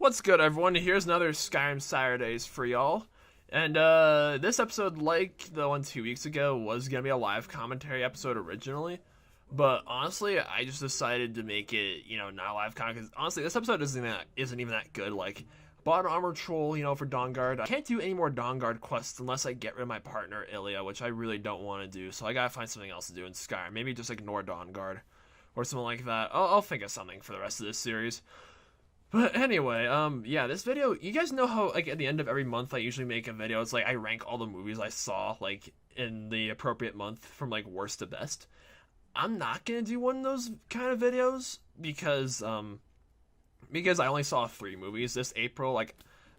What's good, everyone? Here's another Skyrim Saturdays for y'all. And this episode, like the one 2 weeks ago, was gonna be a live commentary episode originally. But honestly, I just decided to make it, not a live commentary. Because honestly, this episode isn't even that good. Like, bought an armor troll, for Dawnguard. I can't do any more Dawnguard quests unless I get rid of my partner Ilya, which I really don't want to do. So I gotta find something else to do in Skyrim. Maybe just ignore Dawnguard or something like that. I'll think of something for the rest of this series. But anyway, yeah, this video, you guys know how, like, at the end of every month I usually make a video. It's like I rank all the movies I saw, like, in the appropriate month from, like, worst to best. I'm not gonna do one of those kind of videos because I only saw 3 movies this April. Like,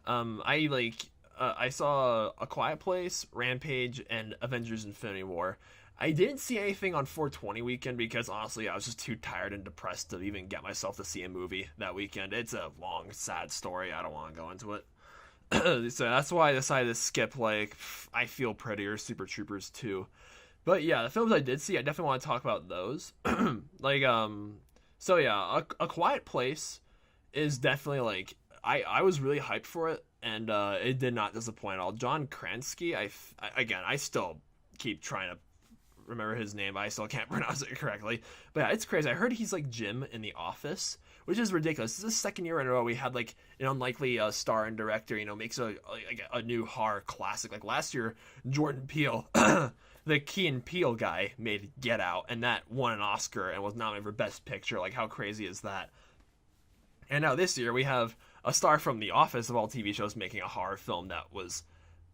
I saw A Quiet Place, Rampage, and Avengers Infinity War. I didn't see anything on 420 weekend because, honestly, I was just too tired and depressed to even get myself to see a movie that weekend. It's a long, sad story. I don't want to go into it. So that's why I decided to skip, like, I Feel Pretty or Super Troopers 2. But yeah, the films I did see, I definitely want to talk about those. So yeah, A Quiet Place is definitely, like, I was really hyped for it, and it did not disappoint at all. John Krasinski, I still keep trying to remember his name, but I still can't pronounce it correctly. But yeah, it's crazy. I heard he's like Jim in The Office, which is ridiculous. This is the second year in a row we had like an unlikely star and director, makes a new horror classic. Like last year, Jordan Peele, the Key and Peele guy, made Get Out, and that won an Oscar and was nominated for Best Picture. Like, how crazy is that? And now this year we have a star from The Office of all TV shows making a horror film that was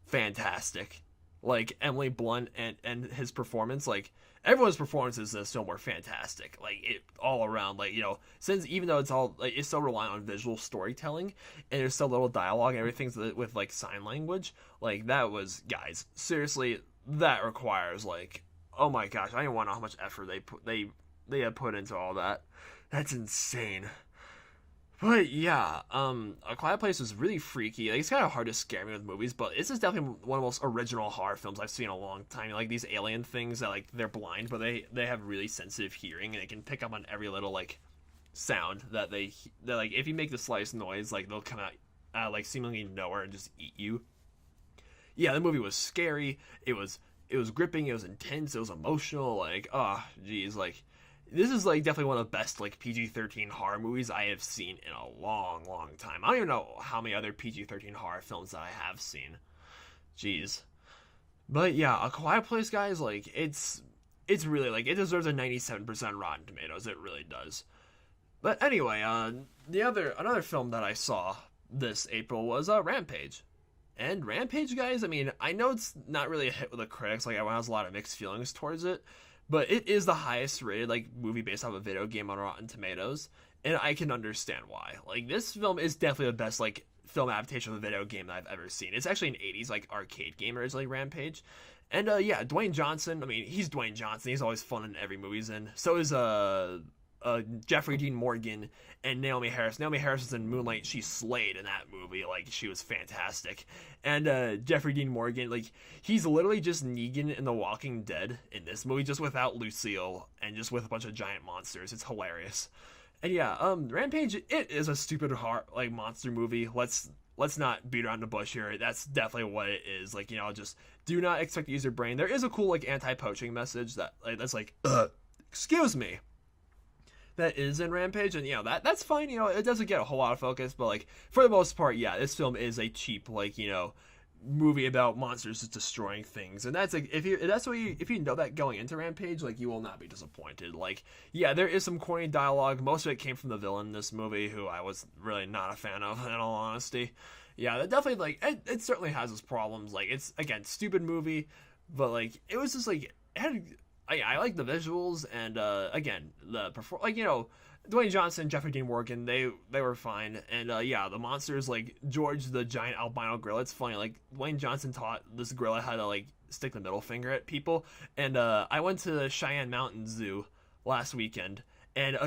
fantastic. Like, Emily Blunt and his performance, like, everyone's performances in this film were fantastic. Like, it all around, like, since even though it's all, like, it's so reliant on visual storytelling, and there's so little dialogue and everything's with, like, sign language, like, that was, guys, seriously, that requires, like, oh my gosh, I don't want to know how much effort they have put into all that. That's insane. But yeah, A Quiet Place was really freaky. Like, it's kind of hard to scare me with movies, but this is definitely one of the most original horror films I've seen in a long time. Like, these alien things that, like, they're blind, but they have really sensitive hearing, and they can pick up on every little, like, sound that like, if you make the slightest noise, like, they'll come out like, seemingly nowhere and just eat you. Yeah, the movie was scary. It was gripping. It was intense. It was emotional. Like, oh, geez, like, this is, like, definitely one of the best, like, PG-13 horror movies I have seen in a long, long time. I don't even know how many other PG-13 horror films that I have seen. Jeez. But yeah, A Quiet Place, guys, like, it's really, like, it deserves a 97% Rotten Tomatoes. It really does. But anyway, another film that I saw this April was Rampage. And Rampage, guys, I mean, I know it's not really a hit with the critics. Like, I has a lot of mixed feelings towards it. But it is the highest rated, like, movie based off a video game on Rotten Tomatoes, and I can understand why. Like, this film is definitely the best, like, film adaptation of a video game that I've ever seen. It's actually an 80s, like, arcade game originally, Rampage. And, yeah, Dwayne Johnson, I mean, he's Dwayne Johnson. He's always fun in every movie he's in. So is, Jeffrey Dean Morgan and Naomi Harris. Naomi Harris was in Moonlight. She slayed in that movie. Like, she was fantastic. And Jeffrey Dean Morgan, like, he's literally just Negan in The Walking Dead in this movie, just without Lucille and just with a bunch of giant monsters. It's hilarious. And yeah, Rampage, it is a stupid like, monster movie. Let's not beat around the bush here. That's definitely what it is. Like, just do not expect to use your brain. There is a cool, like, anti-poaching message that's like, excuse me, that is in Rampage, and that's fine. It doesn't get a whole lot of focus, but, like, for the most part, yeah, this film is a cheap, like, movie about monsters just destroying things, and that's, like, if you know that going into Rampage, like, you will not be disappointed. Like, yeah, there is some corny dialogue. Most of it came from the villain in this movie, who I was really not a fan of, in all honesty. Yeah, that definitely, like, it certainly has its problems. Like, it's, again, stupid movie, but, like, it was just, like, it had, I like the visuals, and again, the Dwayne Johnson, Jeffrey Dean Morgan, they were fine, and yeah, the monsters, like George the giant albino gorilla. It's funny, like, Dwayne Johnson taught this gorilla how to, like, stick the middle finger at people, and I went to the Cheyenne Mountain Zoo last weekend, and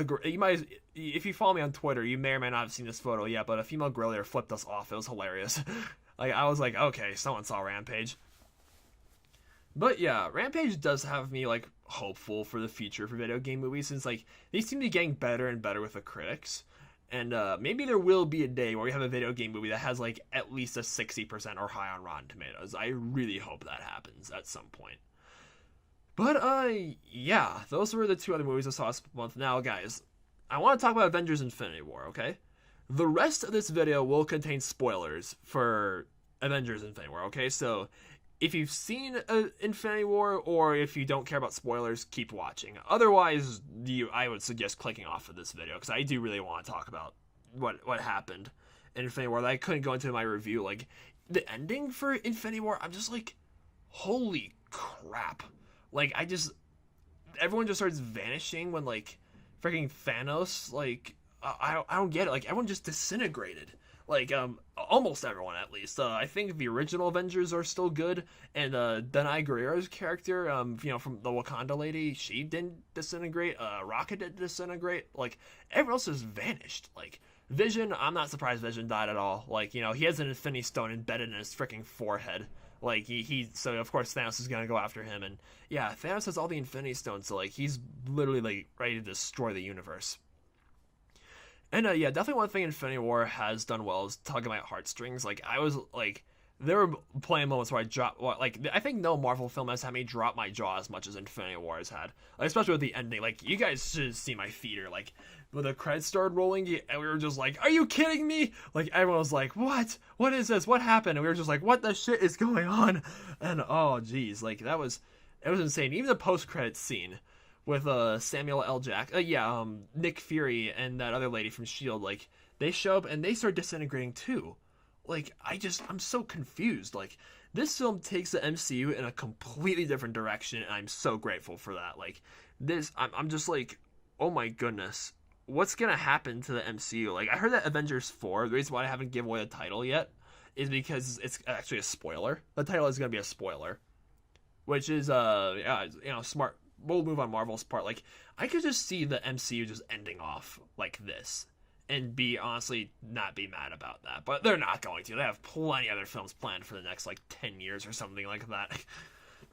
if you follow me on Twitter, you may or may not have seen this photo yet, but a female gorilla there flipped us off. It was hilarious. Like, I was like, okay, someone saw Rampage. But yeah, Rampage does have me, like, hopeful for the future for video game movies, since, like, they seem to be getting better and better with the critics. And maybe there will be a day where we have a video game movie that has like at least a 60% or high on Rotten Tomatoes. I really hope that happens at some point. But yeah, those were the two other movies I saw this month. Now, guys, I want to talk about Avengers Infinity War, okay? The rest of this video will contain spoilers for Avengers Infinity War, okay? So if you've seen Infinity War, or if you don't care about spoilers, keep watching. Otherwise, I would suggest clicking off of this video, because I do really want to talk about what happened in Infinity War that I couldn't go into my review. Like, the ending for Infinity War, I'm just like, holy crap. Like, everyone just starts vanishing when, like, freaking Thanos, like, I don't get it. Like, everyone just disintegrated. Like, almost everyone, at least. I think the original Avengers are still good, and Danai Gurira's character, from the Wakanda lady, she didn't disintegrate. Rocket didn't disintegrate. Like, everyone else just vanished. Like, Vision, I'm not surprised Vision died at all. Like, he has an Infinity Stone embedded in his freaking forehead. Like, so of course Thanos is gonna go after him, and yeah, Thanos has all the Infinity Stones, so like, he's literally like ready to destroy the universe. And yeah, definitely one thing Infinity War has done well is tugging my heartstrings. Like, I was like, there were plenty of moments where I dropped, like, I think no Marvel film has had me drop my jaw as much as Infinity War has had. Like, especially with the ending. Like, you guys should see my theater. Like, when the credits started rolling, and we were just like, are you kidding me? Like, everyone was like, what? What is this? What happened? And we were just like, what the shit is going on? And oh, geez. Like, it was insane. Even the post-credits scene with Samuel L. Jackson, Nick Fury and that other lady from S.H.I.E.L.D., like, they show up and they start disintegrating too. Like, I'm so confused. Like, this film takes the MCU in a completely different direction, and I'm so grateful for that. Like, I'm just like, oh my goodness, what's gonna happen to the MCU? Like, I heard that Avengers 4, the reason why I haven't given away the title yet, is because it's actually a spoiler. The title is gonna be a spoiler, which is, smart. We'll move on Marvel's part. Like, I could just see the MCU just ending off like this, and honestly not be mad about that. But they're not going to. They have plenty of other films planned for the next, like, 10 years or something like that.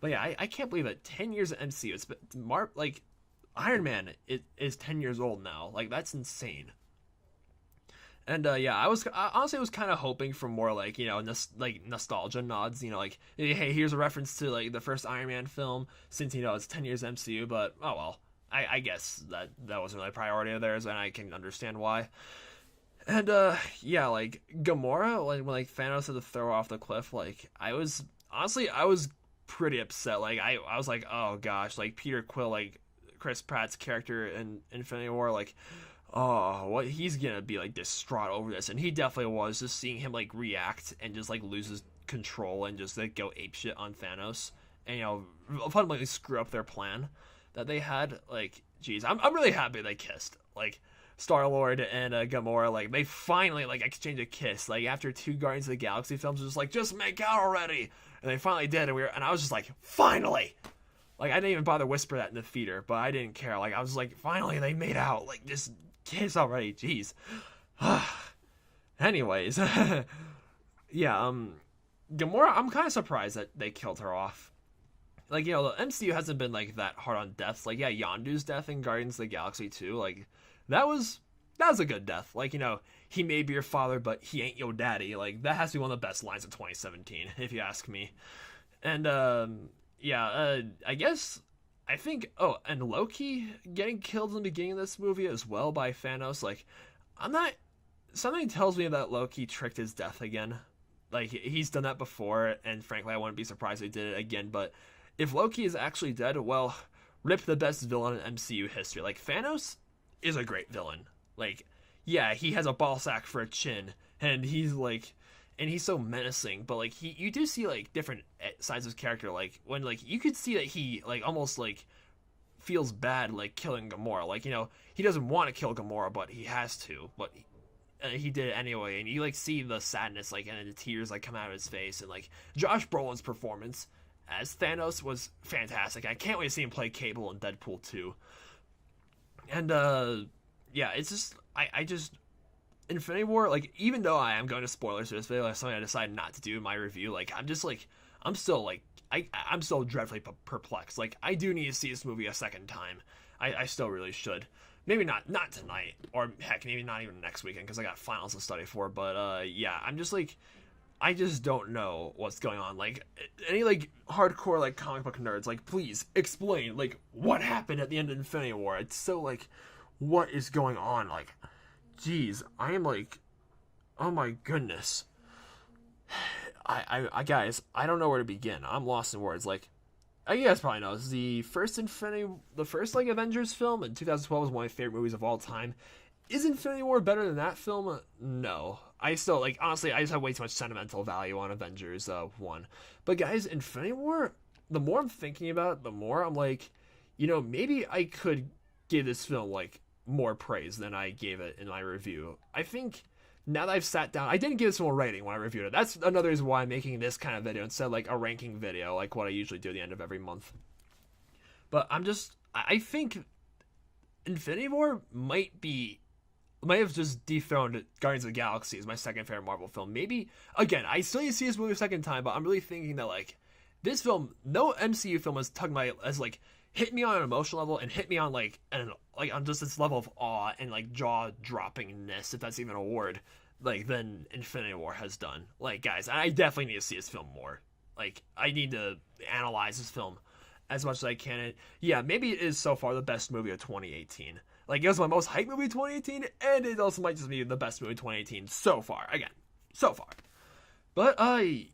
But yeah, I can't believe it. 10 years of MCU. It's like, Iron Man is 10 years old now. Like, that's insane. And yeah, I honestly was kind of hoping for more, like, nostalgia nods, like, hey, here's a reference to, like, the first Iron Man film, since, it's 10 years MCU, but oh well. I guess that wasn't really a priority of theirs, and I can understand why. And yeah, like, Gamora, when like Thanos had to throw her off the cliff, like, I was pretty upset. Like, I was like, oh gosh, like, Peter Quill, like, Chris Pratt's character in Infinity War, like, oh, what, he's gonna be, like, distraught over this. And he definitely was. Just seeing him, like, react and just, like, lose his control and just, like, go apeshit on Thanos and, fundamentally screw up their plan that they had. Like, geez, I'm really happy they kissed. Like, Star-Lord and Gamora, like, they finally, like, exchanged a kiss. Like, after 2 Guardians of the Galaxy films, just like, just make out already. And they finally did, and I was just like, finally. Like, I didn't even bother whisper that in the theater, but I didn't care. Like, I was like, finally, they made out. Like, just kiss already. Jeez. Anyways, yeah. Gamora, I'm kind of surprised that they killed her off. Like, the MCU hasn't been, like, that hard on deaths. Like, yeah, Yondu's death in Guardians of the Galaxy 2, like, that was a good death. Like, he may be your father, but he ain't your daddy. Like, that has to be one of the best lines of 2017, if you ask me. And, yeah, I think, and Loki getting killed in the beginning of this movie as well by Thanos. Like, something tells me that Loki tricked his death again. Like, he's done that before, and frankly, I wouldn't be surprised if he did it again. But if Loki is actually dead, well, rip the best villain in MCU history. Like, Thanos is a great villain. Like, yeah, he has a ball sack for a chin, and he's so menacing, but, like, you do see, like, different sides of his character. Like, when, like, you could see that he, like, almost, like, feels bad, like, killing Gamora. Like, he doesn't want to kill Gamora, but he has to. But he did it anyway, and you, like, see the sadness, like, and the tears, like, come out of his face. And, like, Josh Brolin's performance as Thanos was fantastic. I can't wait to see him play Cable in Deadpool 2. And, yeah, it's just, I just, Infinity War, like, even though I am going to spoilers for this video, that's something I decided not to do in my review. Like, I'm just, like, I'm still dreadfully perplexed. Like, I do need to see this movie a second time. I still really should. maybe not tonight, or heck, maybe not even next weekend because I got finals to study for. But yeah, I'm just like, I just don't know what's going on. Like, any like hardcore like comic book nerds, like, please explain like what happened at the end of Infinity War. It's so like, what is going on? Like, geez, I am like, oh my goodness. I guys, I don't know where to begin. I'm lost in words. Like, you guys probably know, the first like Avengers film in 2012 was one of my favorite movies of all time. Is Infinity War better than that film? No. I still, like, honestly, I just have way too much sentimental value on Avengers 1. But guys, Infinity War, the more I'm thinking about it, the more I'm like, you know, maybe I could give this film, like, more praise than I gave it in my review. I think now that I've sat down, I didn't give this film a rating when I reviewed it. That's another reason why I'm making this kind of video instead of like a ranking video, like what I usually do at the end of every month. But I think Infinity War might have just dethroned Guardians of the Galaxy as my second favorite Marvel film. Maybe, again, I still need to see this movie a second time, but I'm really thinking that, like, this film, no MCU film has like, hit me on an emotional level and hit me on, like, on just this level of awe and, like, jaw-droppingness, if that's even a word, like, than Infinity War has done. Like, guys, I definitely need to see this film more. Like, I need to analyze this film as much as I can. And yeah, maybe it is so far the best movie of 2018. Like, it was my most hyped movie of 2018, and it also might just be the best movie of 2018 so far. Again, so far. But,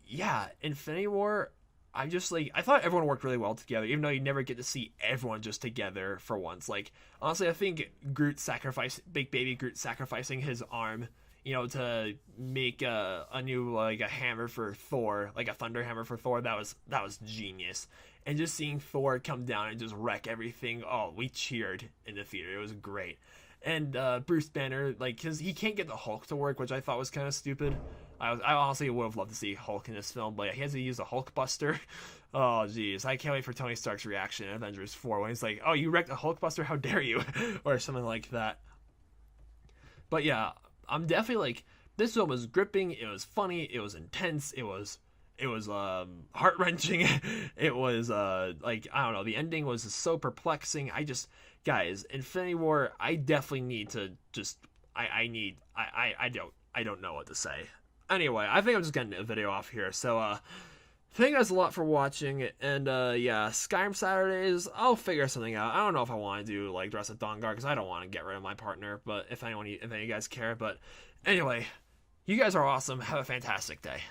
yeah, Infinity War, I'm just, like, I thought everyone worked really well together, even though you never get to see everyone just together for once. Like, honestly, I think Big Baby Groot sacrificing his arm, you know, to make a new, like, a hammer for Thor, like a thunder hammer for Thor, that was genius. And just seeing Thor come down and just wreck everything, oh, we cheered in the theater. It was great. And Bruce Banner, like, because he can't get the Hulk to work, which I thought was kind of stupid. I honestly would have loved to see Hulk in this film, but he has to use a Hulk Buster. Oh, jeez. I can't wait for Tony Stark's reaction in Avengers 4 when he's like, oh, you wrecked a Hulk Buster? How dare you? Or something like that. But yeah, I'm definitely, like, this film was gripping. It was funny. It was intense. It was heart-wrenching. It was like, I don't know, the ending was so perplexing. Guys, Infinity War, I definitely need to just I don't know what to say. Anyway, I think I'm just getting a video off here. So thank you guys a lot for watching, and yeah, Skyrim Saturdays, I'll figure something out. I don't know if I want to do like dress at Dawnguard because I don't want to get rid of my partner, but if any of you guys care. But anyway, you guys are awesome. Have a fantastic day.